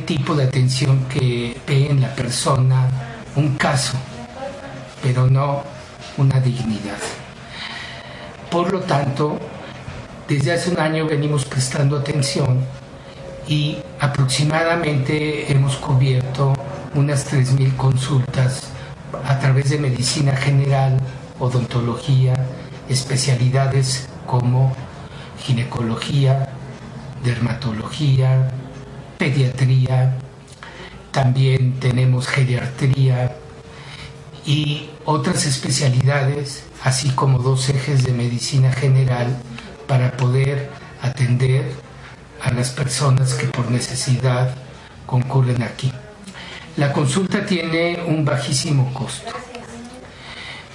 tipo de atención que ve en la persona un caso, pero no una dignidad. Por lo tanto, desde hace un año venimos prestando atención y aproximadamente hemos cubierto unas 3,000 consultas a través de medicina general, odontología, especialidades como ginecología, dermatología, pediatría, también tenemos geriatría y otras especialidades, así como 2 ejes de medicina general para poder atender a las personas que por necesidad concurren aquí. La consulta tiene un bajísimo costo.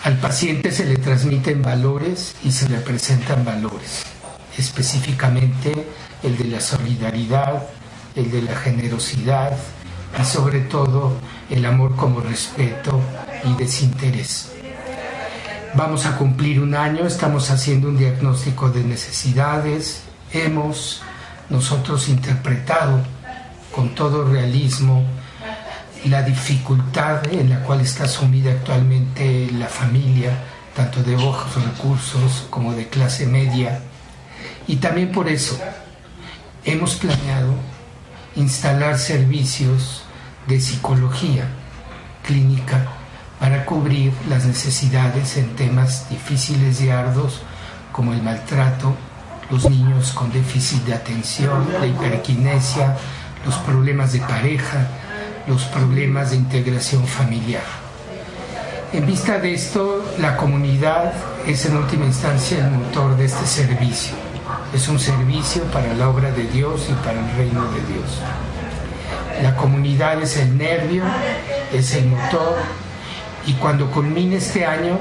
Al paciente se le transmiten valores y se le presentan valores, específicamente el de la solidaridad, el de la generosidad y sobre todo el amor como respeto y desinterés. Vamos a cumplir un año, estamos haciendo un diagnóstico de necesidades, hemos nosotros interpretado con todo realismo la dificultad en la cual está sumida actualmente la familia, tanto de bajos recursos como de clase media, y también por eso hemos planeado instalar servicios de psicología clínica para cubrir las necesidades en temas difíciles y arduos como el maltrato, los niños con déficit de atención, la hiperquinesia, los problemas de pareja, los problemas de integración familiar. En vista de esto, la comunidad es en última instancia el motor de este servicio. Es un servicio para la obra de Dios y para el reino de Dios. La comunidad es el nervio, es el motor, y cuando culmine este año,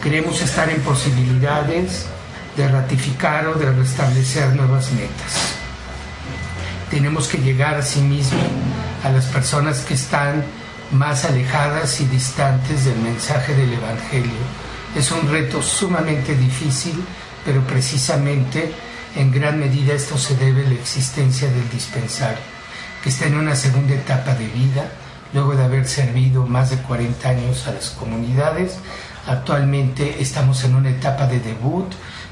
queremos estar en posibilidades de ratificar o de restablecer nuevas metas. Tenemos que llegar asimismo a las personas que están más alejadas y distantes del mensaje del Evangelio. Es un reto sumamente difícil, pero precisamente en gran medida esto se debe a la existencia del dispensario, que está en una segunda etapa de vida, luego de haber servido más de 40 años a las comunidades. Actualmente estamos en una etapa de debut,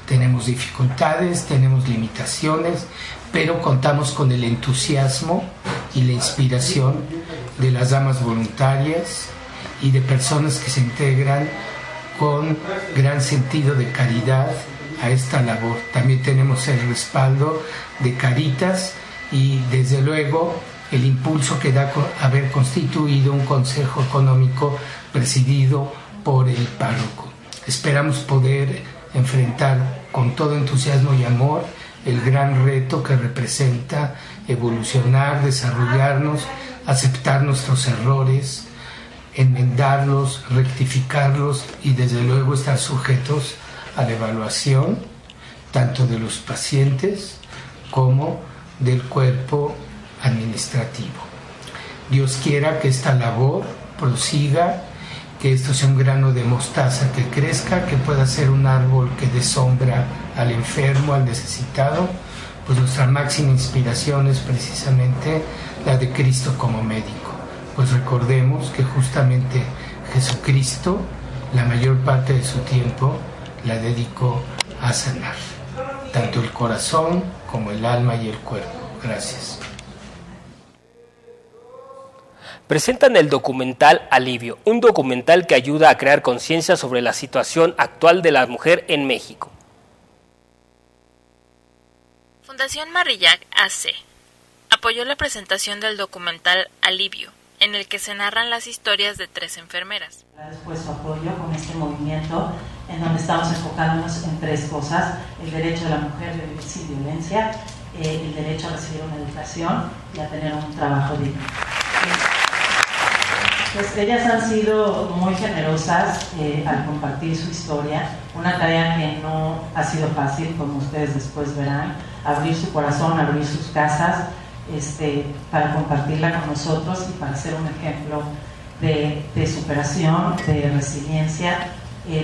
tenemos dificultades, tenemos limitaciones, pero contamos con el entusiasmo y la inspiración de las damas voluntarias y de personas que se integran con gran sentido de caridad a esta labor. También tenemos el respaldo de Caritas y desde luego el impulso que da haber constituido un consejo económico presidido por el párroco. Esperamos poder enfrentar con todo entusiasmo y amor el gran reto que representa evolucionar, desarrollarnos, aceptar nuestros errores, enmendarlos, rectificarlos y desde luego estar sujetos a la evaluación tanto de los pacientes como del cuerpo administrativo. Dios quiera que esta labor prosiga, que esto sea un grano de mostaza que crezca, que pueda ser un árbol que dé sombra al enfermo, al necesitado, pues nuestra máxima inspiración es precisamente la de Cristo como médico. Pues recordemos que justamente Jesucristo, la mayor parte de su tiempo, la dedicó a sanar, tanto el corazón como el alma y el cuerpo. Gracias. Presentan el documental Alivio, un documental que ayuda a crear conciencia sobre la situación actual de la mujer en México. Fundación Marillac AC apoyó la presentación del documental Alivio, en el que se narran las historias de 3 enfermeras. Después su apoyo con este movimiento en donde estamos enfocándonos en 3 cosas: el derecho de la mujer de vivir sin violencia, el derecho a recibir una educación y a tener un trabajo digno. Pues ellas han sido muy generosas al compartir su historia, una tarea que no ha sido fácil, como ustedes después verán, abrir su corazón, abrir sus casas, para compartirla con nosotros y para ser un ejemplo de superación, de resiliencia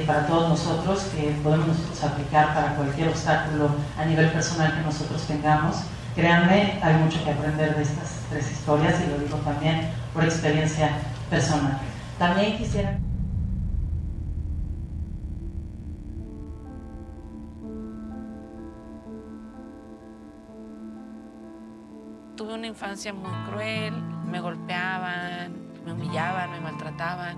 para todos nosotros, que podemos nosotros aplicar para cualquier obstáculo a nivel personal que nosotros tengamos. Créanme, hay mucho que aprender de estas 3 historias y lo digo también por experiencia personal. También quisiera... Tuve una infancia muy cruel, me golpeaban, me humillaban, me maltrataban.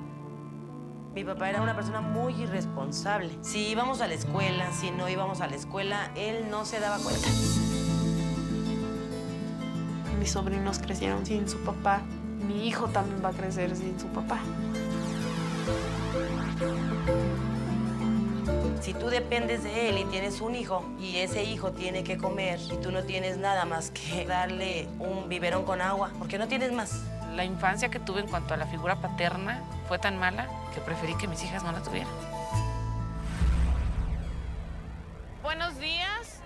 Mi papá era una persona muy irresponsable. Si íbamos a la escuela, si no íbamos a la escuela, él no se daba cuenta. Mis sobrinos crecieron sin su papá. Mi hijo también va a crecer sin su papá. Si tú dependes de él y tienes un hijo y ese hijo tiene que comer y tú no tienes nada más que darle un biberón con agua, porque no tienes más. La infancia que tuve en cuanto a la figura paterna fue tan mala que preferí que mis hijas no la tuvieran. Buenos días,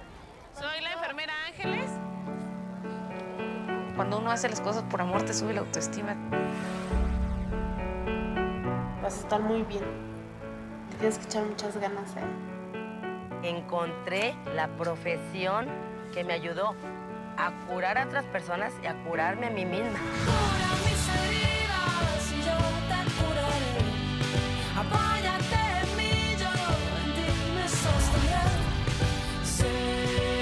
soy la enfermera Ángeles. Cuando uno hace las cosas por amor te sube la autoestima. Vas a estar muy bien. Tienes que echar muchas ganas, ¿eh? Encontré la profesión que me ayudó a curar a otras personas y a curarme a mí misma. Cura mis heridas y yo te curaré. Apóyate en mí, yo en ti me sostendré. Sé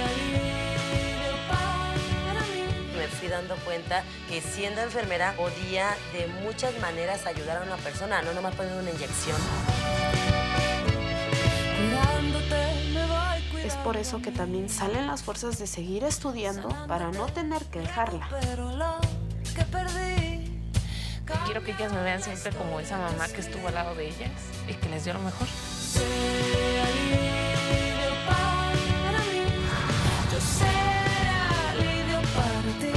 alivio para mí. Me fui dando cuenta que siendo enfermera podía de muchas maneras ayudar a una persona, no nomás poner una inyección. Es por eso que también salen las fuerzas de seguir estudiando para no tener que dejarla. Quiero que ellas me vean siempre como esa mamá que estuvo al lado de ellas y que les dio lo mejor. Yo seré alivio para ti.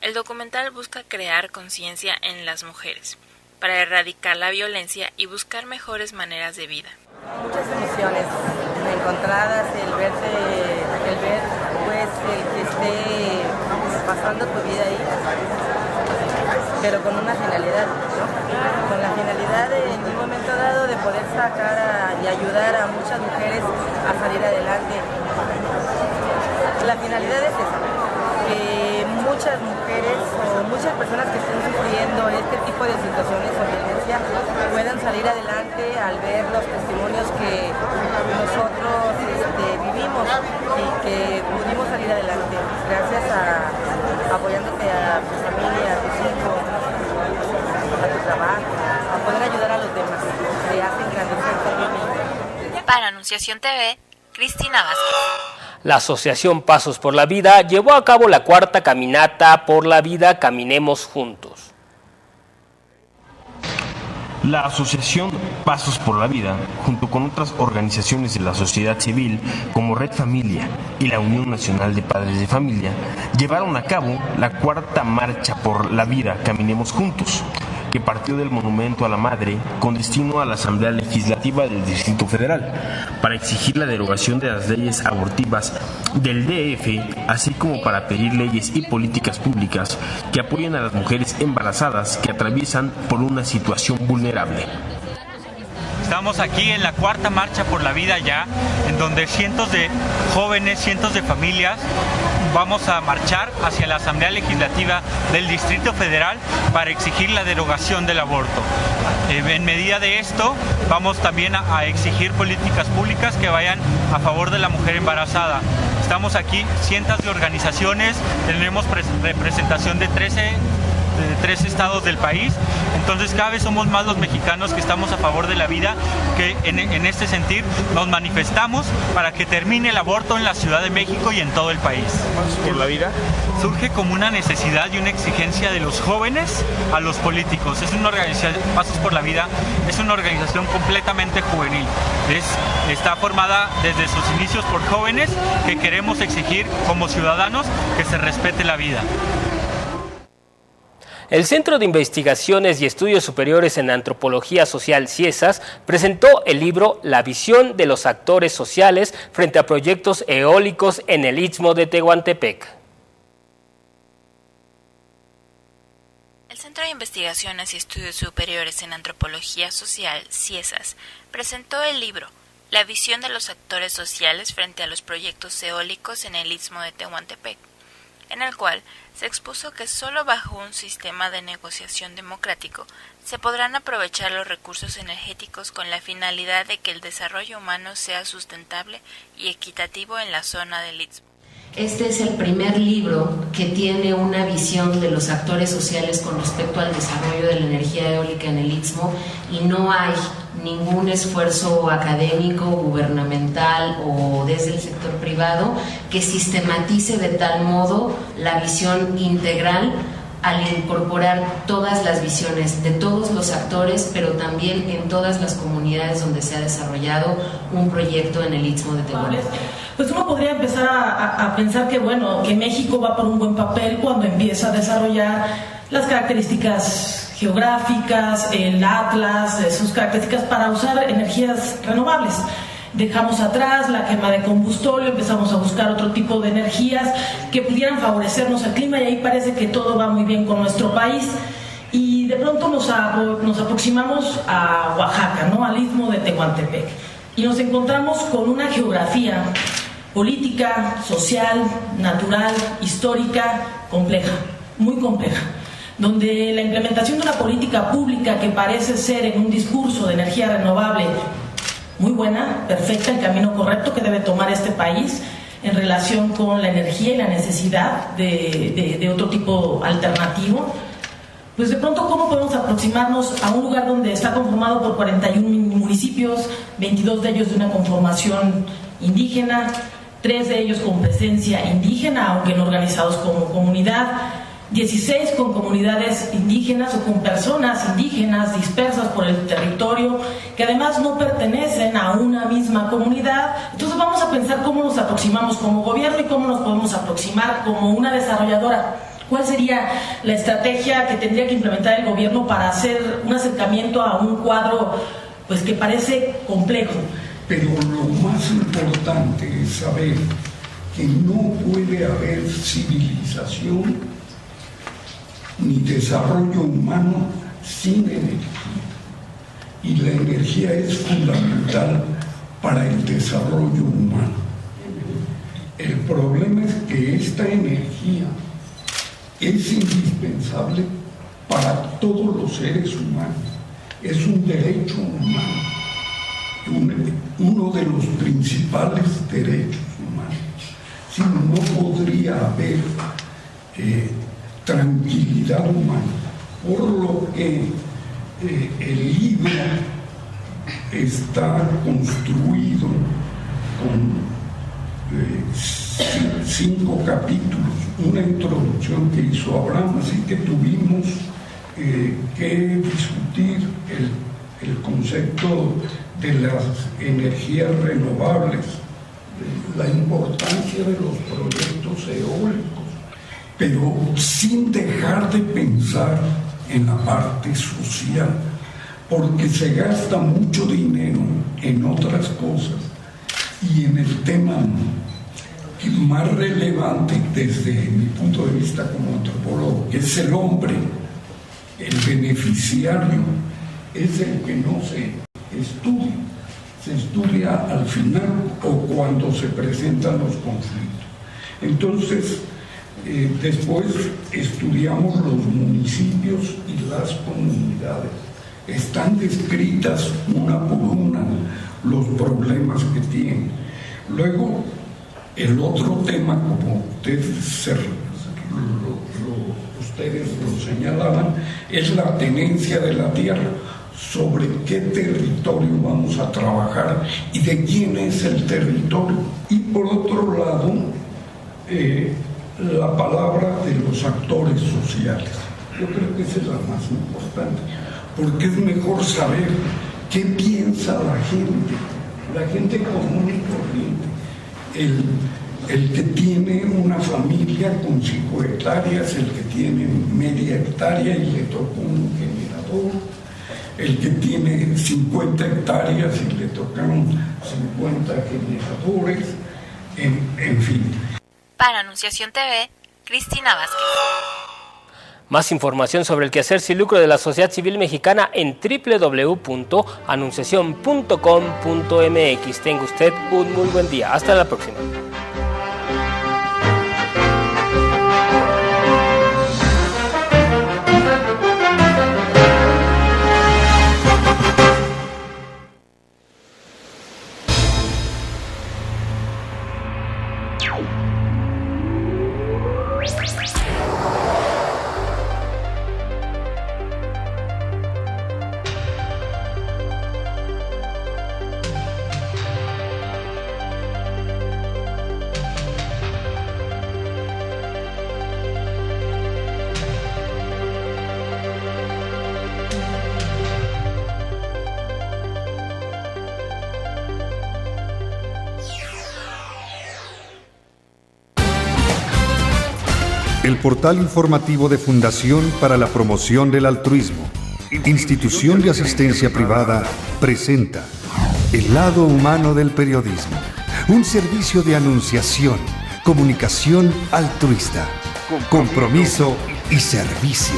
El documental busca crear conciencia en las mujeres para erradicar la violencia y buscar mejores maneras de vida. Muchas emociones encontradas, el ver pues el que esté pasando tu vida ahí, pero con una finalidad, ¿no? Con la finalidad en un momento dado de poder sacar y ayudar a muchas mujeres a salir adelante. La finalidad es esa, que muchas mujeres o muchas personas que estén sufriendo este tipo de situaciones o violencia puedan salir adelante al ver los testimonios que nosotros vivimos y que pudimos salir adelante gracias a apoyándote a tu familia, a tus hijos, a tu trabajo, a poder ayudar a los demás. Te hacen engrandecer también. Para Anunciación TV, Cristina Vázquez. La Asociación Pasos por la Vida llevó a cabo la 4ª caminata por la vida Caminemos Juntos. La Asociación Pasos por la Vida, junto con otras organizaciones de la sociedad civil como Red Familia y la Unión Nacional de Padres de Familia, llevaron a cabo la 4ª Marcha por la Vida Caminemos Juntos, que partió del Monumento a la Madre con destino a la Asamblea Legislativa del Distrito Federal para exigir la derogación de las leyes abortivas del DF, así como para pedir leyes y políticas públicas que apoyen a las mujeres embarazadas que atraviesan por una situación vulnerable. Estamos aquí en la 4ª Marcha por la Vida ya, en donde cientos de jóvenes, cientos de familias vamos a marchar hacia la Asamblea Legislativa del Distrito Federal para exigir la derogación del aborto. En medida de esto, vamos también a exigir políticas públicas que vayan a favor de la mujer embarazada. Estamos aquí cientos de organizaciones, tenemos representación de 13 estados del país, entonces cada vez somos más los mexicanos que estamos a favor de la vida, que en este sentido nos manifestamos para que termine el aborto en la Ciudad de México y en todo el país. ¿Pasos por la Vida? Surge como una necesidad y una exigencia de los jóvenes a los políticos. Es una organización, Pasos por la Vida, es una organización completamente juvenil. Está formada desde sus inicios por jóvenes que queremos exigir como ciudadanos que se respete la vida. El Centro de Investigaciones y Estudios Superiores en Antropología Social, CIESAS, presentó el libro La visión de los actores sociales frente a proyectos eólicos en el Istmo de Tehuantepec. El Centro de Investigaciones y Estudios Superiores en Antropología Social, CIESAS, presentó el libro La visión de los actores sociales frente a los proyectos eólicos en el Istmo de Tehuantepec, en el cual se expuso que solo bajo un sistema de negociación democrático se podrán aprovechar los recursos energéticos con la finalidad de que el desarrollo humano sea sustentable y equitativo en la zona del Istmo. Este es el primer libro que tiene una visión de los actores sociales con respecto al desarrollo de la energía eólica en el Istmo, y no hay ningún esfuerzo académico, gubernamental o desde el sector privado que sistematice de tal modo la visión integral al incorporar todas las visiones de todos los actores, pero también en todas las comunidades donde se ha desarrollado un proyecto en el Istmo de Tehuantepec. Pues uno podría empezar a pensar que, bueno, que México va por un buen papel cuando empieza a desarrollar las características geográficas, el atlas, sus características para usar energías renovables. Dejamos atrás la quema de combustible, empezamos a buscar otro tipo de energías que pudieran favorecernos al clima, y ahí parece que todo va muy bien con nuestro país. Y de pronto nos aproximamos a Oaxaca, ¿no? Al Istmo de Tehuantepec, y nos encontramos con una geografía política, social, natural, histórica, compleja, muy compleja, donde la implementación de una política pública que parece ser en un discurso de energía renovable muy buena, perfecta, el camino correcto que debe tomar este país en relación con la energía y la necesidad de otro tipo alternativo, pues de pronto, ¿cómo podemos aproximarnos a un lugar donde está conformado por 41 municipios, 22 de ellos de una conformación indígena, 3 de ellos con presencia indígena, aunque no organizados como comunidad, 16 con comunidades indígenas o con personas indígenas dispersas por el territorio, que además no pertenecen a una misma comunidad? Entonces vamos a pensar cómo nos aproximamos como gobierno y cómo nos podemos aproximar como una desarrolladora. ¿Cuál sería la estrategia que tendría que implementar el gobierno para hacer un acercamiento a un cuadro pues que parece complejo? Pero lo más importante es saber que no puede haber civilización ni desarrollo humano sin energía, y la energía es fundamental para el desarrollo humano. El problema es que esta energía es indispensable para todos los seres humanos, es un derecho humano, uno de los principales derechos humanos. Si no podría haber tranquilidad humana, por lo que el libro está construido con 5 capítulos, una introducción que hizo Abraham, así que tuvimos que discutir el concepto de las energías renovables, la importancia de los proyectos eólicos, pero sin dejar de pensar en la parte social, porque se gasta mucho dinero en otras cosas, y en el tema más relevante desde mi punto de vista como antropólogo, que es el hombre, el beneficiario, es el que no se estudia. Se estudia al final o cuando se presentan los conflictos. Entonces, después estudiamos los municipios y las comunidades. Están descritas una por una los problemas que tienen. Luego, el otro tema, como ustedes lo señalaban, es la tenencia de la tierra, sobre qué territorio vamos a trabajar y de quién es el territorio. Y por otro lado, la palabra de los actores sociales. Yo creo que esa es la más importante, porque es mejor saber qué piensa la gente común y corriente, el que tiene una familia con 5 hectáreas, el que tiene media hectárea y le tocó un generador, el que tiene 50 hectáreas y le tocaron 50 generadores, en fin. Para Anunciación TV, Cristina Vázquez. Más información sobre el quehacer sin lucro de la sociedad civil mexicana en www.anunciacion.com.mx. Tenga usted un muy buen día. Hasta la próxima. El portal informativo de Fundación para la Promoción del Altruismo, institución de asistencia privada, presenta El lado humano del periodismo, un servicio de anunciación, comunicación altruista, compromiso y servicio.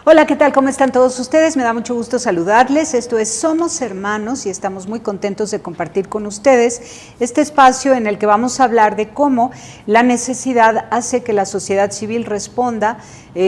Hola, ¿qué tal? ¿Cómo están todos ustedes? Me da mucho gusto saludarles. Esto es Somos Hermanos y estamos muy contentos de compartir con ustedes este espacio en el que vamos a hablar de cómo la necesidad hace que la sociedad civil responda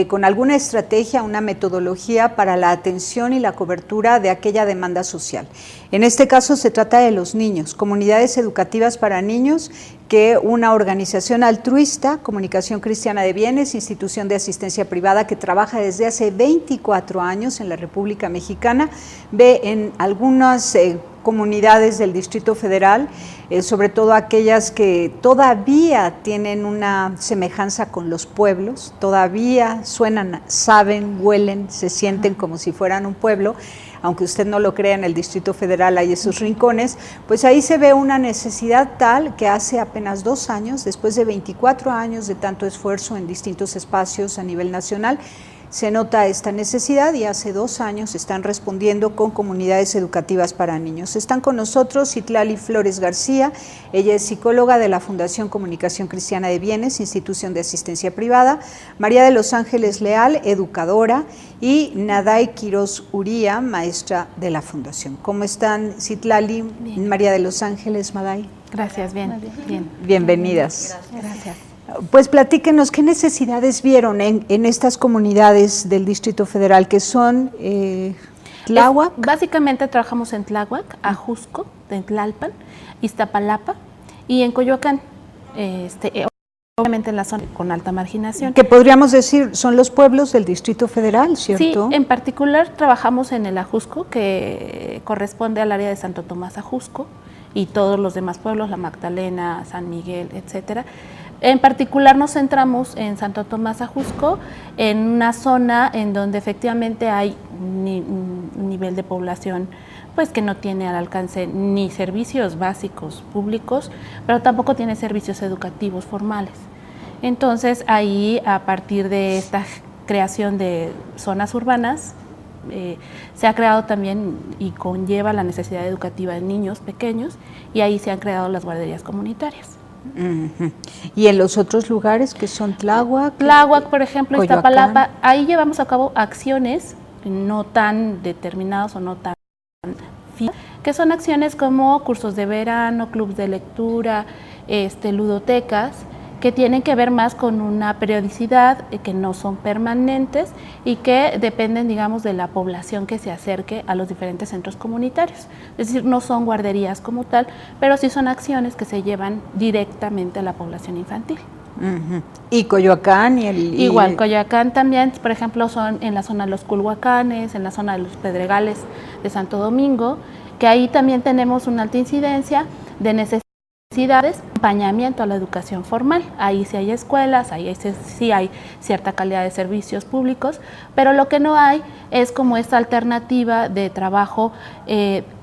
con alguna estrategia, una metodología para la atención y la cobertura de aquella demanda social. En este caso se trata de los niños, comunidades educativas para niños que una organización altruista, Comunicación Cristiana de Bienes, institución de asistencia privada que trabaja desde hace 24 años en la República Mexicana, ve en algunas comunidades del Distrito Federal, sobre todo aquellas que todavía tienen una semejanza con los pueblos, todavía suenan, saben, huelen, se sienten como si fueran un pueblo. Aunque usted no lo crea, en el Distrito Federal hay esos rincones, pues ahí se ve una necesidad tal que hace apenas 2 años, después de 24 años de tanto esfuerzo en distintos espacios a nivel nacional, se nota esta necesidad y hace 2 años están respondiendo con comunidades educativas para niños. Están con nosotros Citlali Flores García, ella es psicóloga de la Fundación Comunicación Cristiana de Bienes, institución de asistencia privada, María de los Ángeles Leal, educadora, y Naday Quiroz Uría, maestra de la Fundación. ¿Cómo están, Citlali, María de los Ángeles, Naday? Gracias, bien. Bienvenidas. Gracias. Pues platíquenos, ¿qué necesidades vieron en estas comunidades del Distrito Federal que son Tláhuac? Básicamente trabajamos en Tláhuac, Ajusco, en Tlalpan, Iztapalapa y en Coyoacán, obviamente en la zona con alta marginación. Que podríamos decir son los pueblos del Distrito Federal, ¿cierto? Sí, en particular trabajamos en el Ajusco, que corresponde al área de Santo Tomás Ajusco, y todos los demás pueblos, La Magdalena, San Miguel, etcétera. En particular nos centramos en Santo Tomás Ajusco, en una zona en donde efectivamente hay un nivel de población pues que no tiene al alcance ni servicios básicos públicos, pero tampoco tiene servicios educativos formales. Entonces ahí, a partir de esta creación de zonas urbanas, se ha creado también y conlleva la necesidad educativa de niños pequeños, y ahí se han creado las guarderías comunitarias. ¿Y en los otros lugares que son Tláhuac? Tláhuac, por ejemplo, Coyoacán. Iztapalapa, ahí llevamos a cabo acciones no tan determinadas o no tan fijas, que son acciones como cursos de verano, clubes de lectura, ludotecas, que tienen que ver más con una periodicidad, que no son permanentes y que dependen, digamos, de la población que se acerque a los diferentes centros comunitarios. Es decir, no son guarderías como tal, pero sí son acciones que se llevan directamente a la población infantil. ¿Y Coyoacán? Igual, Coyoacán también, por ejemplo, son en la zona de los Culhuacanes, en la zona de los Pedregales de Santo Domingo, que ahí también tenemos una alta incidencia de necesidades, acompañamiento a la educación formal. Ahí sí hay escuelas, ahí sí hay cierta calidad de servicios públicos, pero lo que no hay es como esta alternativa de trabajo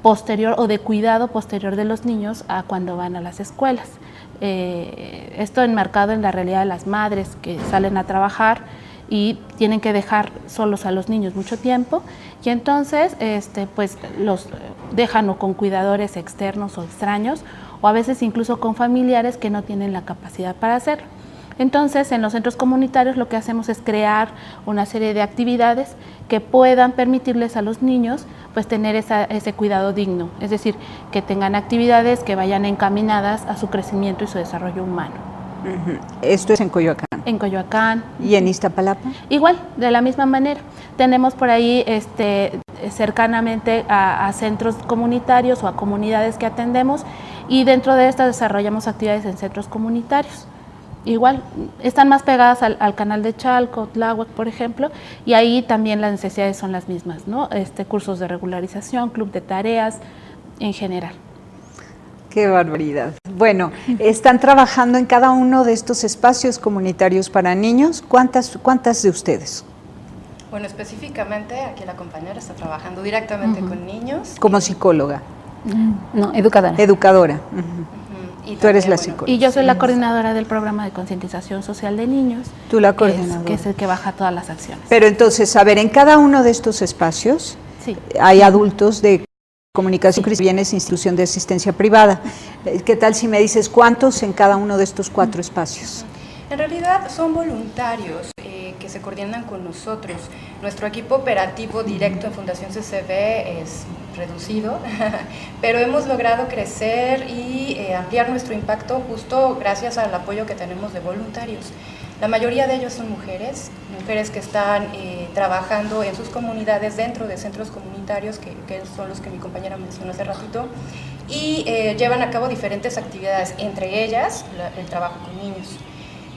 posterior o de cuidado posterior de los niños a cuando van a las escuelas. Esto enmarcado en la realidad de las madres que salen a trabajar y tienen que dejar solos a los niños mucho tiempo, y entonces pues los dejan o con cuidadores externos o extraños, o a veces incluso con familiares que no tienen la capacidad para hacerlo. Entonces, en los centros comunitarios lo que hacemos es crear una serie de actividades que puedan permitirles a los niños pues tener ese cuidado digno, es decir, que tengan actividades que vayan encaminadas a su crecimiento y su desarrollo humano. Esto es en Coyoacán. En Coyoacán. ¿Y en Iztapalapa? Igual, de la misma manera. Tenemos por ahí cercanamente a centros comunitarios o a comunidades que atendemos, y dentro de estas desarrollamos actividades en centros comunitarios. Igual, están más pegadas al canal de Chalco, Tláhuac, por ejemplo, y ahí también las necesidades son las mismas, ¿no? Cursos de regularización, club de tareas, en general. ¡Qué barbaridad! Bueno, ¿están trabajando en cada uno de estos espacios comunitarios para niños? ¿Cuántas de ustedes? Bueno, específicamente aquí la compañera está trabajando directamente con niños. Como psicóloga. No, educadora. Educadora. Y tú eres la también, psicóloga. Y yo soy la coordinadora del programa de concientización social de niños. Tú la coordinadora. Que es el que baja todas las acciones. Pero entonces, a ver, en cada uno de estos espacios hay adultos de comunicación cristiana, bienes, institución de asistencia privada. ¿Qué tal si me dices cuántos en cada uno de estos 4 espacios? En realidad son voluntarios que se coordinan con nosotros. Nuestro equipo operativo directo en Fundación CCB es reducido, pero hemos logrado crecer y ampliar nuestro impacto justo gracias al apoyo que tenemos de voluntarios. La mayoría de ellos son mujeres que están trabajando en sus comunidades dentro de centros comunitarios, que son los que mi compañera mencionó hace ratito, y llevan a cabo diferentes actividades, entre ellas el trabajo con niños.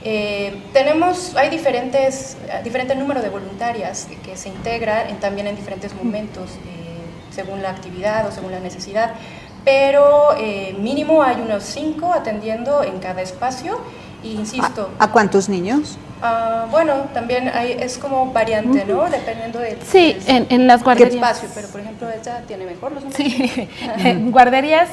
Hay diferente número de voluntarias que se integran también en diferentes momentos, según la actividad o según la necesidad, pero mínimo hay unos 5 atendiendo en cada espacio. Y insisto. ¿A cuántos niños? Bueno, también es como variante, ¿no? Dependiendo del en las guarderías. espacio, pero por ejemplo ella tiene mejor los números. Sí, guarderías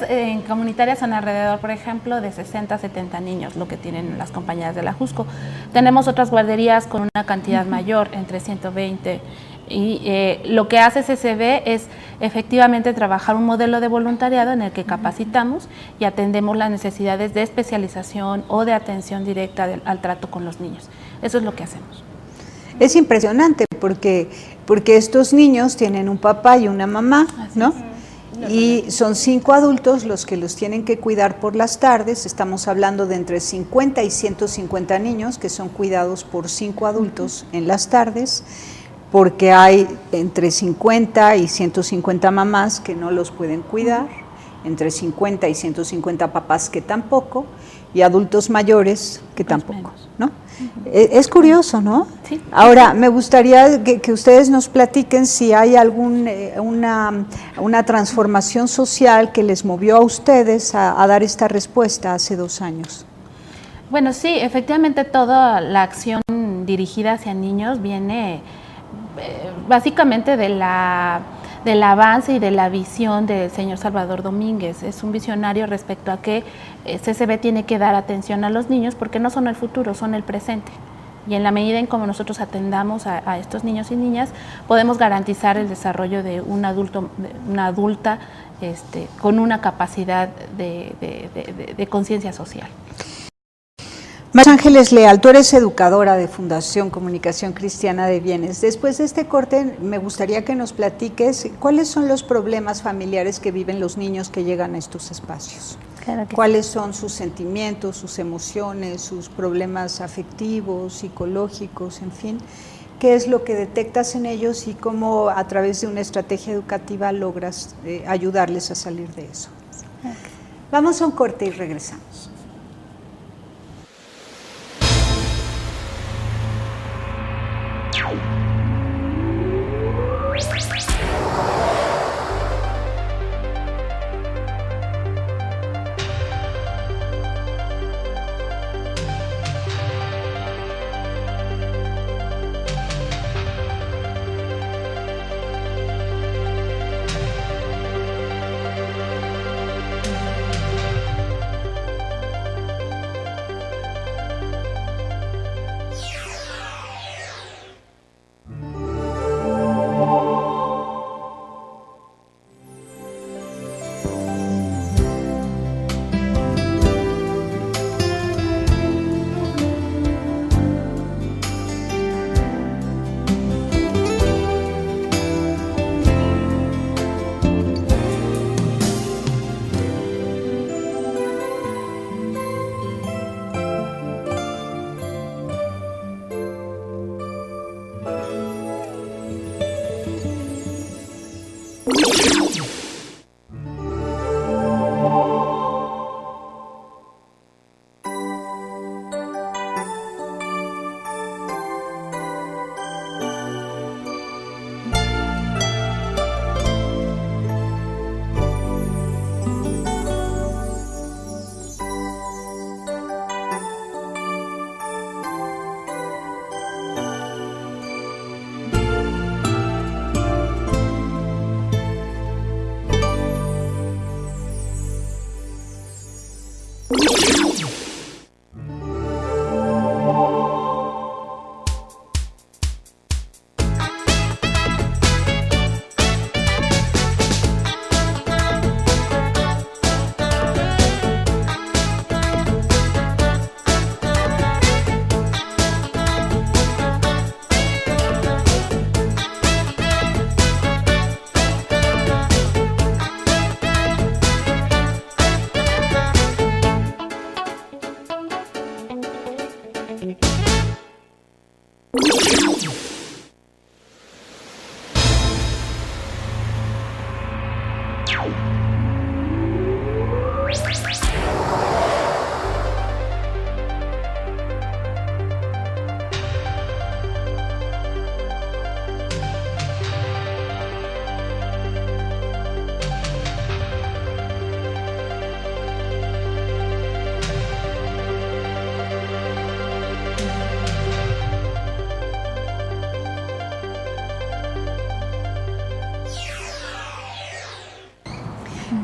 comunitarias son alrededor, por ejemplo, de 60 a 70 niños, lo que tienen las compañías de la Jusco. Tenemos otras guarderías con una cantidad mayor, entre 120. Y lo que hace CCB es efectivamente trabajar un modelo de voluntariado en el que capacitamos y atendemos las necesidades de especialización o de atención directa al trato con los niños. Eso es lo que hacemos. Es impresionante porque estos niños tienen un papá y una mamá, ¿no? Y son 5 adultos los que los tienen que cuidar por las tardes. Estamos hablando de entre 50 y 150 niños que son cuidados por 5 adultos en las tardes, porque hay entre 50 y 150 mamás que no los pueden cuidar, entre 50 y 150 papás que tampoco, y adultos mayores que tampoco, ¿no? Es curioso, ¿no? Sí. Ahora, me gustaría que ustedes nos platiquen si hay una transformación social que les movió a ustedes a dar esta respuesta hace 2 años. Bueno, sí, efectivamente toda la acción dirigida hacia niños viene básicamente del avance y de la visión del señor Salvador Domínguez. Es un visionario respecto a que CCB tiene que dar atención a los niños porque no son el futuro, son el presente. Y en la medida en como nosotros atendamos a estos niños y niñas, podemos garantizar el desarrollo de una adulta con una capacidad de conciencia social. María Ángeles Leal, tú eres educadora de Fundación Comunicación Cristiana de Bienes. Después de este corte, me gustaría que nos platiques cuáles son los problemas familiares que viven los niños que llegan a estos espacios. Claro que ¿Cuáles son sus sentimientos, sus emociones, sus problemas afectivos, psicológicos, en fin? ¿Qué es lo que detectas en ellos y cómo a través de una estrategia educativa logras ayudarles a salir de eso? Vamos a un corte y regresamos.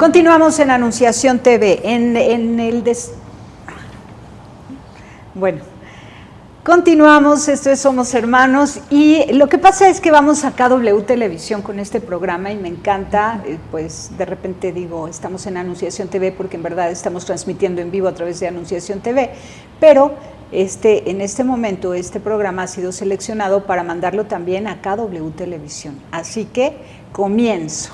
Continuamos en Anunciación TV. Bueno, continuamos, esto es Somos Hermanos, y lo que pasa es que vamos a KW Televisión con este programa y me encanta, pues de repente digo, estamos en Anunciación TV porque en verdad estamos transmitiendo en vivo a través de Anunciación TV, pero en este momento este programa ha sido seleccionado para mandarlo también a KW Televisión, así que comienzo.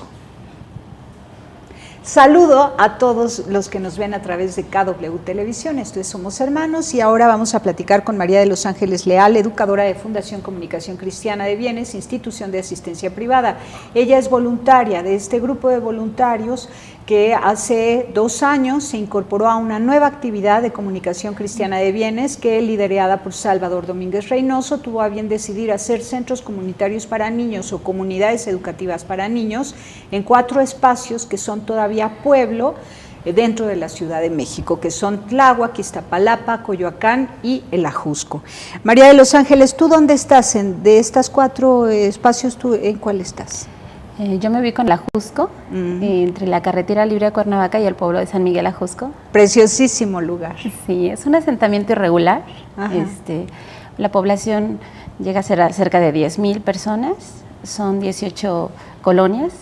Saludo a todos los que nos ven a través de KW Televisión, esto es Somos Hermanos, y ahora vamos a platicar con María de los Ángeles Leal, educadora de Fundación Comunicación Cristiana de Bienes, institución de asistencia privada. Ella es voluntaria de este grupo de voluntarios que hace 2 años se incorporó a una nueva actividad de Comunicación Cristiana de Bienes que, liderada por Salvador Domínguez Reynoso, tuvo a bien decidir hacer centros comunitarios para niños o comunidades educativas para niños en 4 espacios que son todavía pueblo dentro de la Ciudad de México, que son Tláhuac, Iztapalapa, Coyoacán y el Ajusco. María de los Ángeles, ¿tú dónde estás? De estas 4 espacios, ¿tú en cuál estás? Yo me ubico en el Ajusco, entre la carretera libre de Cuernavaca y el pueblo de San Miguel Ajusco. Preciosísimo lugar. Sí, es un asentamiento irregular. La población llega a ser cerca de 10,000 personas, son 18 colonias,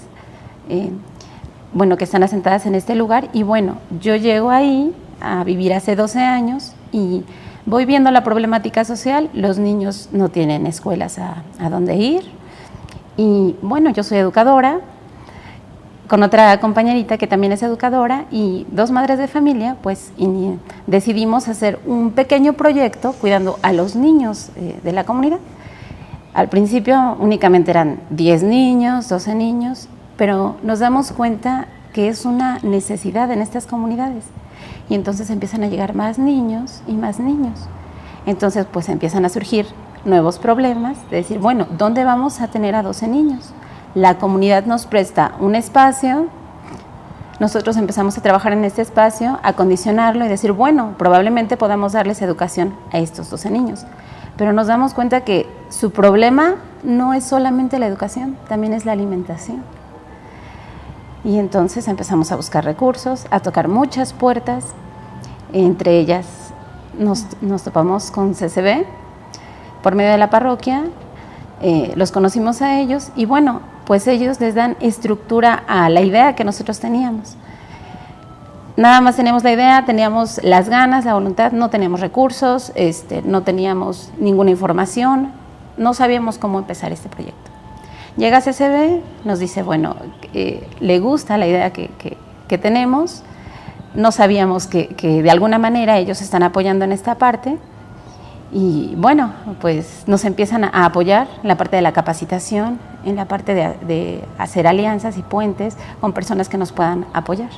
que están asentadas en este lugar. Y bueno, yo llego ahí a vivir hace 12 años y voy viendo la problemática social. Los niños no tienen escuelas a dónde ir. Y bueno, yo soy educadora, con otra compañerita que también es educadora y 2 madres de familia, pues decidimos hacer un pequeño proyecto cuidando a los niños de la comunidad. Al principio únicamente eran 10 niños, 12 niños, pero nos damos cuenta que es una necesidad en estas comunidades y entonces empiezan a llegar más niños y más niños. Entonces pues empiezan a surgir nuevos problemas, de decir, bueno, ¿dónde vamos a tener a 12 niños? La comunidad nos presta un espacio, nosotros empezamos a trabajar en este espacio, a acondicionarlo y decir, bueno, probablemente podamos darles educación a estos 12 niños, pero nos damos cuenta que su problema no es solamente la educación, también es la alimentación. Y entonces empezamos a buscar recursos, a tocar muchas puertas, entre ellas nos topamos con CCB, por medio de la parroquia, los conocimos a ellos y bueno, pues ellos les dan estructura a la idea que nosotros teníamos. Nada más teníamos la idea, teníamos las ganas, la voluntad, no teníamos recursos, no teníamos ninguna información, no sabíamos cómo empezar este proyecto. Llega CCB, nos dice, bueno, le gusta la idea que tenemos, no sabíamos que de alguna manera ellos están apoyando en esta parte. Y bueno, pues nos empiezan a apoyar en la parte de la capacitación, en la parte de hacer alianzas y puentes con personas que nos puedan apoyar.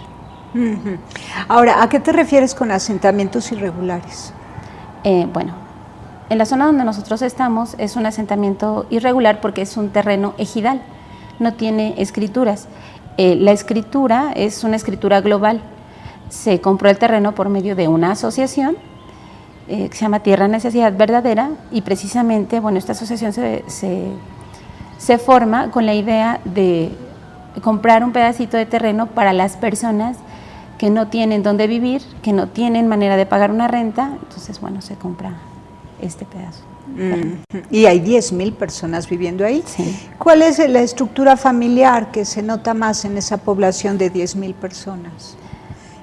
Ahora, ¿a qué te refieres con asentamientos irregulares? Bueno, en la zona donde nosotros estamos es un asentamiento irregular porque es un terreno ejidal, no tiene escrituras. La escritura es una escritura global. Se compró el terreno por medio de una asociación que se llama Tierra Necesidad Verdadera y precisamente, bueno, esta asociación se forma con la idea de comprar un pedacito de terreno para las personas que no tienen dónde vivir, que no tienen manera de pagar una renta, entonces, bueno, se compra este pedazo. Y hay 10,000 personas viviendo ahí. Sí. ¿Cuál es la estructura familiar que se nota más en esa población de 10,000 personas?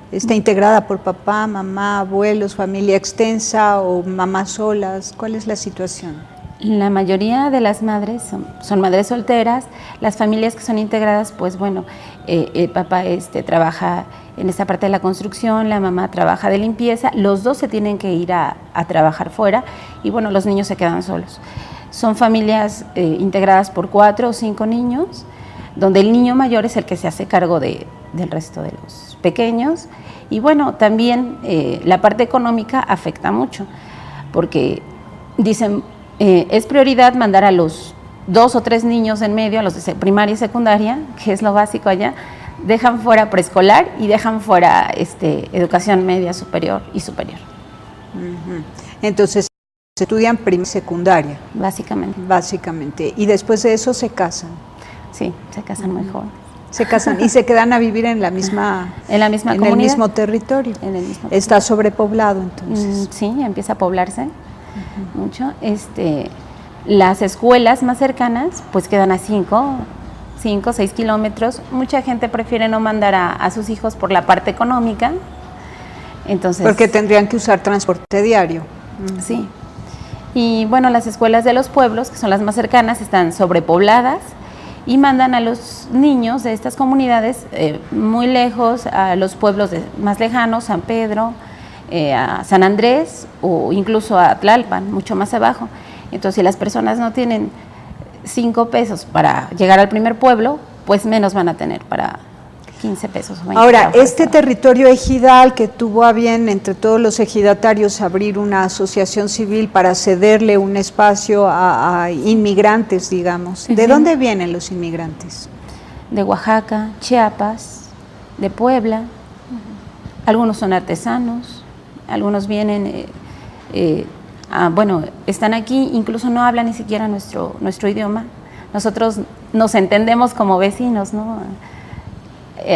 ¿Está integrada por papá, mamá, abuelos, familia extensa o mamás solas? ¿Cuál es la situación? La mayoría de las madres son madres solteras. Las familias que son integradas, pues bueno, el papá trabaja en esta parte de la construcción, la mamá trabaja de limpieza, los 2 se tienen que ir a trabajar fuera y bueno, los niños se quedan solos. Son familias integradas por 4 o 5 niños, donde el niño mayor es el que se hace cargo del resto de los pequeños y bueno, también la parte económica afecta mucho porque dicen es prioridad mandar a los 2 o 3 niños en medio, a los de primaria y secundaria, que es lo básico allá, dejan fuera preescolar y dejan fuera educación media superior y superior. Entonces estudian primaria y secundaria. Básicamente. Básicamente. Y después de eso se casan. Sí, se casan muy jóvenes. Se casan y se quedan a vivir en la misma comunidad, el mismo territorio. Está sobrepoblado entonces. Sí, empieza a poblarse mucho. Las escuelas más cercanas pues quedan a 5 o 6 kilómetros. Mucha gente prefiere no mandar a sus hijos por la parte económica. Entonces, porque tendrían que usar transporte diario. Sí. Y bueno, las escuelas de los pueblos, que son las más cercanas, están sobrepobladas y mandan a los niños de estas comunidades muy lejos, a los pueblos más lejanos, San Pedro, a San Andrés o incluso a Tlalpan, mucho más abajo. Entonces, si las personas no tienen 5 pesos para llegar al primer pueblo, pues menos van a tener para 15 pesos. Ahora, este territorio ejidal que tuvo a bien entre todos los ejidatarios abrir una asociación civil para cederle un espacio a inmigrantes, digamos. ¿De dónde vienen los inmigrantes? De Oaxaca, Chiapas, de Puebla. Algunos son artesanos, algunos vienen, están aquí, incluso no hablan ni siquiera nuestro idioma. Nosotros nos entendemos como vecinos, ¿no?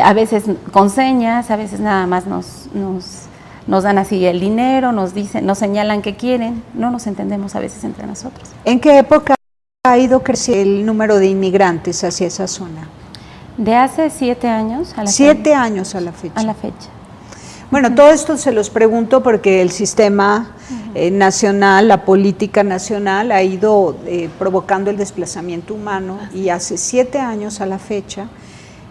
A veces con señas, a veces nada más nos dan así el dinero, nos señalan que quieren, no nos entendemos a veces entre nosotros. ¿En qué época ha ido creciendo el número de inmigrantes hacia esa zona? De hace 7 años a la fecha. 7 años a la fecha. A la fecha. Bueno, todo esto se los pregunto porque el sistema nacional, la política nacional ha ido provocando el desplazamiento humano y hace 7 años a la fecha.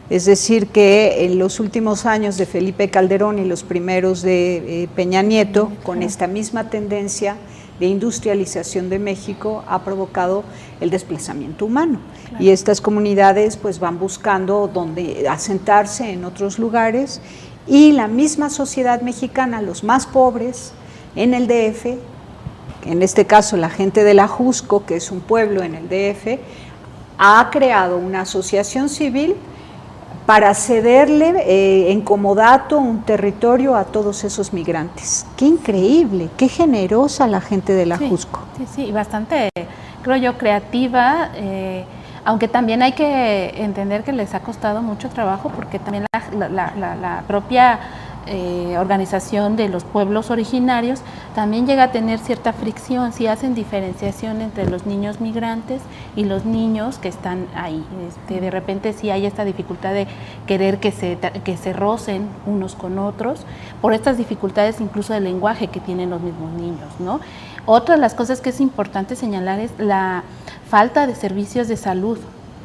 Es decir, que en los últimos años de Felipe Calderón y los primeros de Peña Nieto, con esta misma tendencia de industrialización de México, ha provocado el desplazamiento humano. Claro. Y estas comunidades pues van buscando dónde asentarse en otros lugares, y la misma sociedad mexicana, los más pobres en el DF, en este caso la gente de la Ajusco, que es un pueblo en el DF, ha creado una asociación civil para cederle en comodato un territorio a todos esos migrantes. ¡Qué increíble! ¡Qué generosa la gente de la Ajusco! Sí, y bastante, creo yo, creativa, aunque también hay que entender que les ha costado mucho trabajo, porque también la propia organización de los pueblos originarios también llega a tener cierta fricción si hacen diferenciación entre los niños migrantes y los niños que están ahí. De repente sí hay esta dificultad de querer que se rocen unos con otros por estas dificultades incluso del lenguaje que tienen los mismos niños, ¿no? Otra de las cosas que es importante señalar es la falta de servicios de salud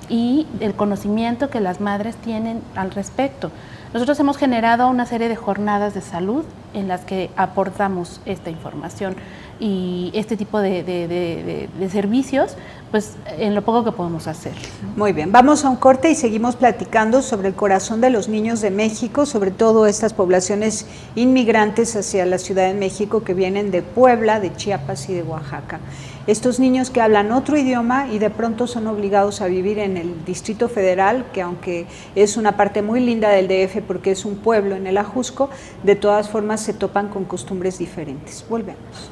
y el conocimiento que las madres tienen al respecto. Nosotros hemos generado una serie de jornadas de salud en las que aportamos esta información y este tipo de servicios, pues en lo poco que podemos hacer. Muy bien, vamos a un corte y seguimos platicando sobre el corazón de los niños de México, sobre todo estas poblaciones inmigrantes hacia la Ciudad de México que vienen de Puebla, de Chiapas y de Oaxaca. Estos niños que hablan otro idioma y de pronto son obligados a vivir en el Distrito Federal, que aunque es una parte muy linda del DF porque es un pueblo en el Ajusco, de todas formas se topan con costumbres diferentes. Volvemos.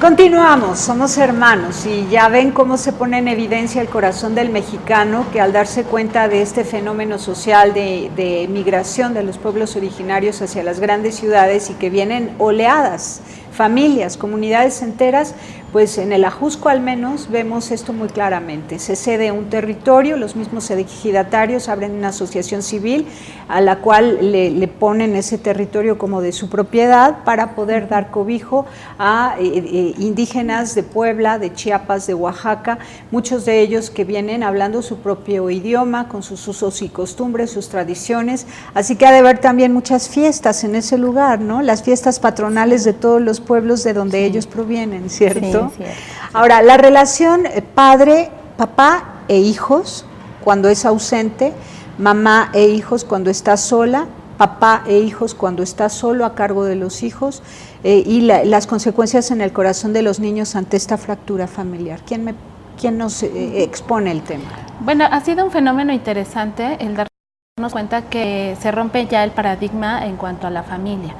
Continuamos, somos hermanos y ya ven cómo se pone en evidencia el corazón del mexicano que al darse cuenta de este fenómeno social de migración de los pueblos originarios hacia las grandes ciudades y que vienen oleadas, familias, comunidades enteras, pues en el Ajusco al menos vemos esto muy claramente. Se cede un territorio, los mismos ejidatarios abren una asociación civil a la cual le ponen ese territorio como de su propiedad para poder dar cobijo a indígenas de Puebla, de Chiapas, de Oaxaca, muchos de ellos que vienen hablando su propio idioma, con sus usos y costumbres, sus tradiciones, así que ha de haber también muchas fiestas en ese lugar, ¿no? Las fiestas patronales de todos los pueblos de donde ellos provienen, ¿cierto? Sí, cierto. Ahora, la relación padre, papá e hijos cuando es ausente, mamá e hijos cuando está sola, papá e hijos cuando está solo a cargo de los hijos y las consecuencias en el corazón de los niños ante esta fractura familiar. ¿Quién nos expone el tema? Bueno, ha sido un fenómeno interesante el darnos cuenta que se rompe ya el paradigma en cuanto a la familia.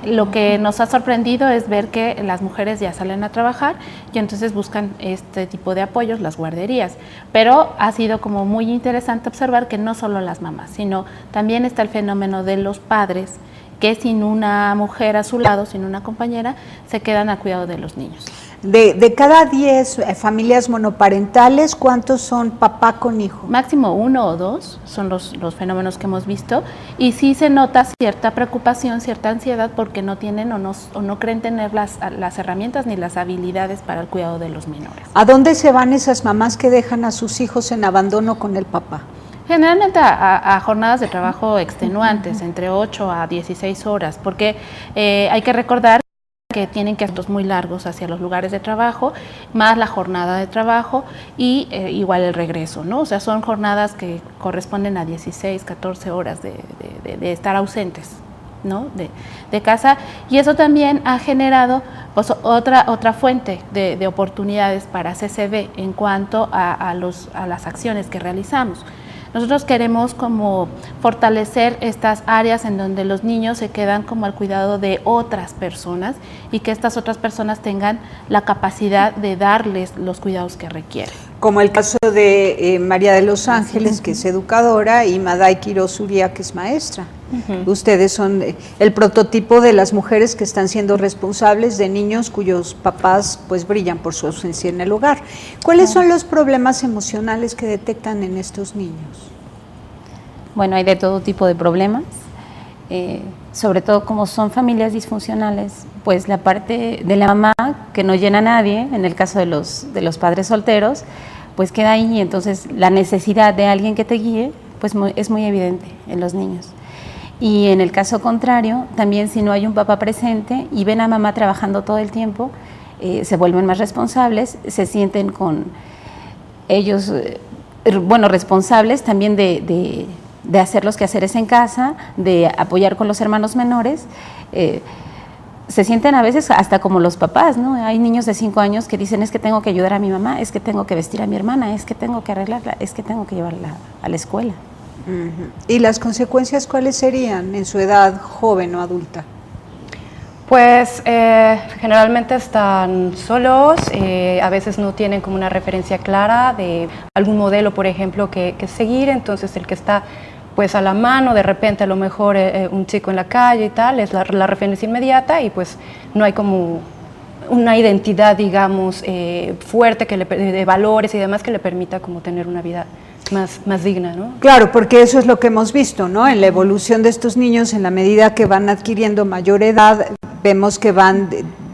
Lo que nos ha sorprendido es ver que las mujeres ya salen a trabajar y entonces buscan este tipo de apoyos, las guarderías, pero ha sido como muy interesante observar que no solo las mamás, sino también está el fenómeno de los padres que sin una mujer a su lado, sin una compañera, se quedan a cuidado de los niños. De cada 10 familias monoparentales, ¿cuántos son papá con hijo? Máximo 1 o 2 son los fenómenos que hemos visto y sí se nota cierta preocupación, cierta ansiedad porque no tienen o no creen tener las herramientas ni las habilidades para el cuidado de los menores. ¿A dónde se van esas mamás que dejan a sus hijos en abandono con el papá? Generalmente a jornadas de trabajo extenuantes, entre 8 a 16 horas, porque hay que recordar que tienen que hacer muy largos hacia los lugares de trabajo, más la jornada de trabajo y igual el regreso, ¿no? O sea, son jornadas que corresponden a 16, 14 horas de estar ausentes, ¿no? de casa, y eso también ha generado pues, otra fuente de oportunidades para CCV en cuanto a las acciones que realizamos. Nosotros queremos como fortalecer estas áreas en donde los niños se quedan como al cuidado de otras personas y que estas otras personas tengan la capacidad de darles los cuidados que requieren. Como el caso de María de los Ángeles, que es educadora, y Maday Quiroz Uría, que es maestra. Ustedes son el prototipo de las mujeres que están siendo responsables de niños cuyos papás pues brillan por su ausencia en el hogar. ¿Cuáles son los problemas emocionales que detectan en estos niños? Bueno, hay de todo tipo de problemas, sobre todo como son familias disfuncionales, pues la parte de la mamá que no llena a nadie, en el caso de los padres solteros, pues queda ahí, y entonces la necesidad de alguien que te guíe pues es muy evidente en los niños. Y en el caso contrario, también si no hay un papá presente y ven a mamá trabajando todo el tiempo, se vuelven más responsables, se sienten con ellos, responsables también de hacer los quehaceres en casa, de apoyar con los hermanos menores, se sienten a veces hasta como los papás, ¿no? Hay niños de 5 años que dicen, es que tengo que ayudar a mi mamá, es que tengo que vestir a mi hermana, es que tengo que arreglarla, es que tengo que llevarla a la escuela. ¿Y las consecuencias cuáles serían en su edad joven o adulta? Pues generalmente están solos, a veces no tienen como una referencia clara de algún modelo, por ejemplo, que seguir, entonces el que está pues a la mano, de repente a lo mejor un chico en la calle y tal, es la referencia inmediata y pues no hay como una identidad, digamos, fuerte de valores y demás que le permita como tener una vida más digna, ¿no? Claro, porque eso es lo que hemos visto, ¿no? En la evolución de estos niños, en la medida que van adquiriendo mayor edad, vemos que van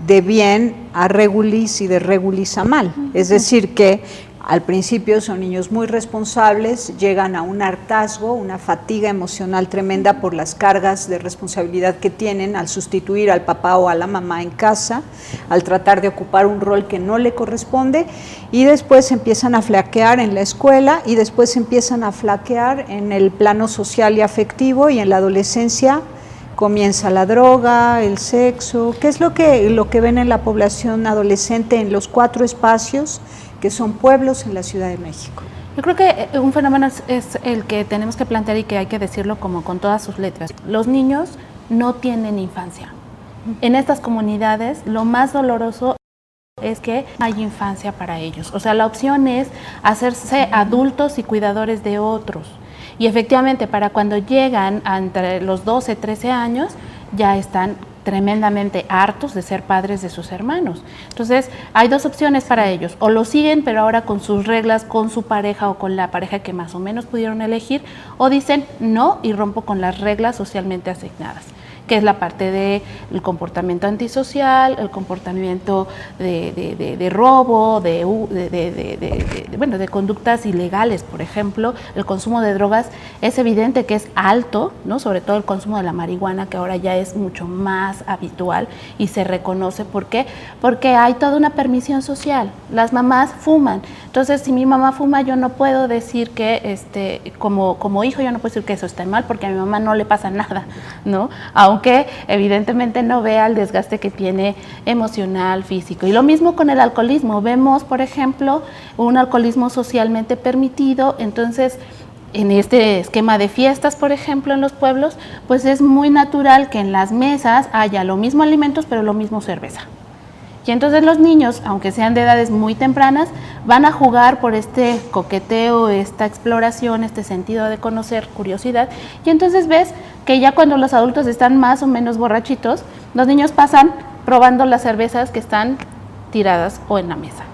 de bien a regulis y de regulis a mal. Es decir, que Al principio son niños muy responsables, llegan a un hartazgo, una fatiga emocional tremenda por las cargas de responsabilidad que tienen al sustituir al papá o a la mamá en casa, al tratar de ocupar un rol que no le corresponde, y después empiezan a flaquear en la escuela y después empiezan a flaquear en el plano social y afectivo, y en la adolescencia comienza la droga, el sexo. ¿Qué es lo que ven en la población adolescente en los 4 espacios que son pueblos en la Ciudad de México? Yo creo que un fenómeno es el que tenemos que plantear y que hay que decirlo como con todas sus letras. Los niños no tienen infancia. En estas comunidades lo más doloroso es que no hay infancia para ellos. O sea, la opción es hacerse adultos y cuidadores de otros. Y efectivamente, para cuando llegan entre los 12, 13 años, ya están tremendamente hartos de ser padres de sus hermanos. Entonces, hay 2 opciones para ellos: o lo siguen, pero ahora con sus reglas, con su pareja o con la pareja que más o menos pudieron elegir, o dicen no y rompo con las reglas socialmente asignadas, que es la parte del comportamiento antisocial, el comportamiento de robo, de conductas ilegales, por ejemplo. El consumo de drogas es evidente que es alto, ¿no? Sobre todo el consumo de la marihuana, que ahora ya es mucho más habitual y se reconoce. ¿Por qué? Porque hay toda una permisión social. Las mamás fuman. Entonces, si mi mamá fuma, yo no puedo decir que, como hijo, yo no puedo decir que eso está mal, porque a mi mamá no le pasa nada, ¿no? Aunque evidentemente no vea el desgaste que tiene emocional, físico. Y lo mismo con el alcoholismo. Vemos, por ejemplo, un alcoholismo socialmente permitido. Entonces, en este esquema de fiestas, por ejemplo, en los pueblos, pues es muy natural que en las mesas haya lo mismo alimentos, pero lo mismo cerveza. Y entonces los niños, aunque sean de edades muy tempranas, van a jugar por este coqueteo, esta exploración, este sentido de conocer, curiosidad. Y entonces ves que ya cuando los adultos están más o menos borrachitos, los niños pasan probando las cervezas que están tiradas o en la mesa.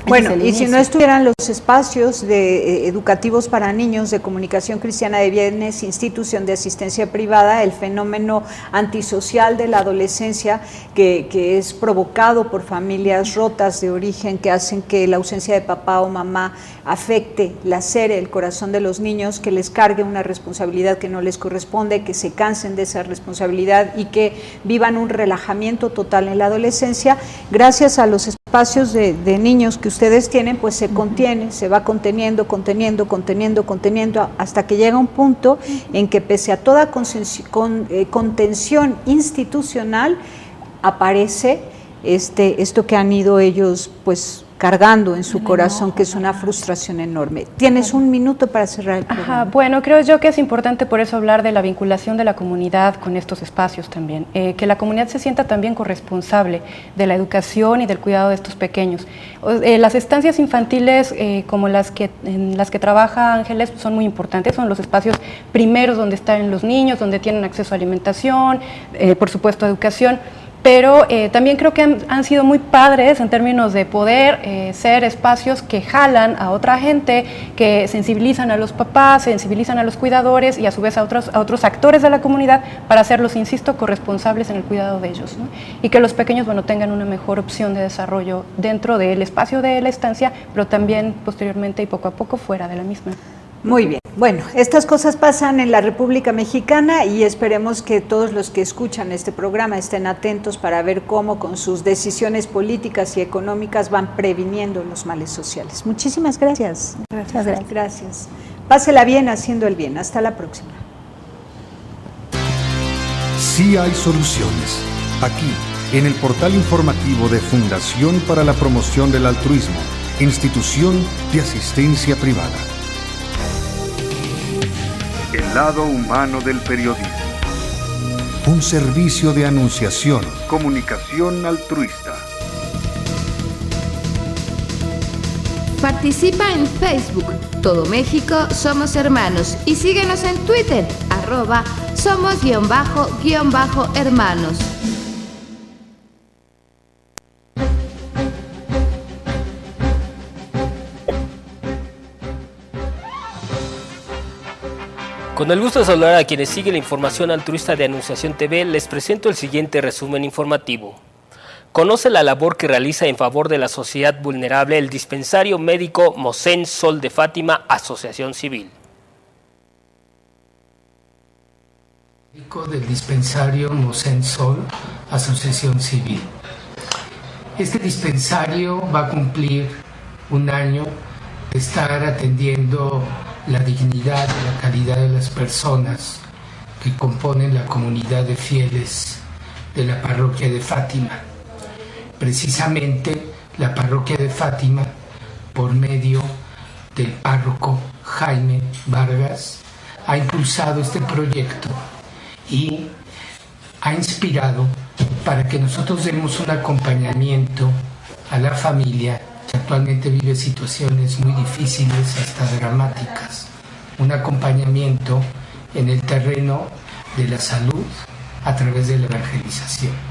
Bueno, y si no estuvieran los espacios educativos para niños de Comunicación Cristiana de Bienes, institución de asistencia privada, el fenómeno antisocial de la adolescencia que es provocado por familias rotas de origen, que hacen que la ausencia de papá o mamá afecte, lacere el corazón de los niños, que les cargue una responsabilidad que no les corresponde, que se cansen de esa responsabilidad y que vivan un relajamiento total en la adolescencia. Gracias a los espacios de niños que ustedes tienen, pues se contiene, se va conteniendo hasta que llega un punto en que, pese a toda contención institucional, aparece esto que han ido ellos pues cargando en su corazón, que es una frustración enorme. Tienes un minuto para cerrar el programa. Bueno, creo yo que es importante por eso hablar de la vinculación de la comunidad con estos espacios también, que la comunidad se sienta también corresponsable de la educación y del cuidado de estos pequeños. Las estancias infantiles como en las que trabaja Ángeles son muy importantes, son los espacios primeros donde están los niños, donde tienen acceso a alimentación, por supuesto a educación. Pero también creo que han sido muy padres en términos de poder ser espacios que jalan a otra gente, que sensibilizan a los papás, sensibilizan a los cuidadores y a su vez a otros actores de la comunidad para hacerlos, insisto, corresponsables en el cuidado de ellos, ¿no? Y que los pequeños, bueno, tengan una mejor opción de desarrollo dentro del espacio de la estancia, pero también posteriormente y poco a poco fuera de la misma. Muy bien, bueno, estas cosas pasan en la República Mexicana y esperemos que todos los que escuchan este programa estén atentos para ver cómo con sus decisiones políticas y económicas van previniendo los males sociales. Muchísimas gracias. Gracias. Pásela bien haciendo el bien. Hasta la próxima. Sí hay soluciones. Aquí, en el portal informativo de Fundación para la Promoción del Altruismo, institución de asistencia privada. El lado humano del periodismo. Un servicio de anunciación. Comunicación altruista. Participa en Facebook, Todo México Somos Hermanos, y síguenos en Twitter, @somos_hermanos. Con el gusto de saludar a quienes siguen la información altruista de Anunciación TV, les presento el siguiente resumen informativo. conoce la labor que realiza en favor de la sociedad vulnerable el dispensario médico Mosén Sol de Fátima, Asociación Civil. Del dispensario Mosén Sol, Asociación Civil. Este dispensario va a cumplir un año de estar atendiendo la dignidad y la calidad de las personas que componen la comunidad de fieles de la parroquia de Fátima. Precisamente la parroquia de Fátima, por medio del párroco Jaime Vargas, ha impulsado este proyecto y ha inspirado para que nosotros demos un acompañamiento a la familia que actualmente vive situaciones muy difíciles, hasta dramáticas. Un acompañamiento en el terreno de la salud a través de la evangelización.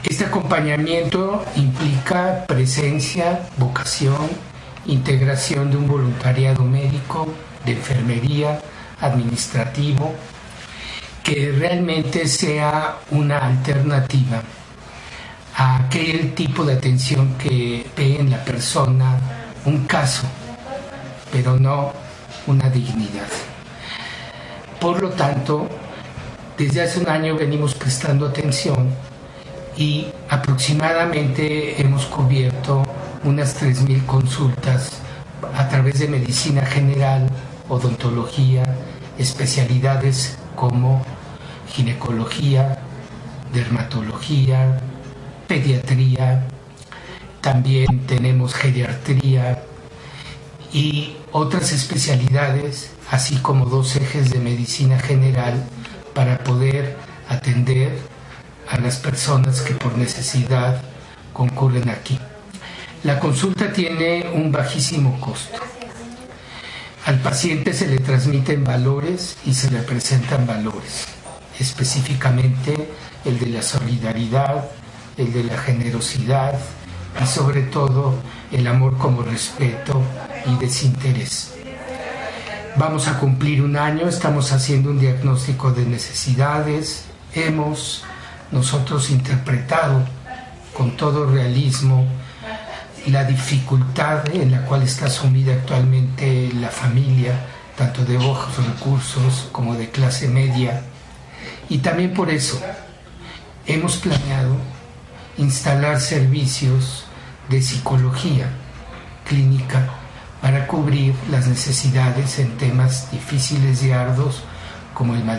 Este acompañamiento implica presencia, vocación, integración de un voluntariado médico, de enfermería, administrativo, que realmente sea una alternativa a aquel tipo de atención que ve en la persona un caso, pero no una dignidad. Por lo tanto, desde hace un año venimos prestando atención y aproximadamente hemos cubierto unas 3,000 consultas a través de medicina general, odontología, especialidades como ginecología, dermatología, pediatría, también tenemos geriatría y otras especialidades, así como 2 ejes de medicina general para poder atender a las personas que por necesidad concurren aquí. La consulta tiene un bajísimo costo. Al paciente se le transmiten valores y se le presentan valores, específicamente el de la solidaridad, el de la generosidad y sobre todo el amor como respeto y desinterés. Vamos a cumplir un año, estamos haciendo un diagnóstico de necesidades, hemos nosotros interpretado con todo realismo la dificultad en la cual está sumida actualmente la familia, tanto de bajos recursos como de clase media, y también por eso hemos planeado instalar servicios de psicología clínica para cubrir las necesidades en temas difíciles y arduos como el maltrato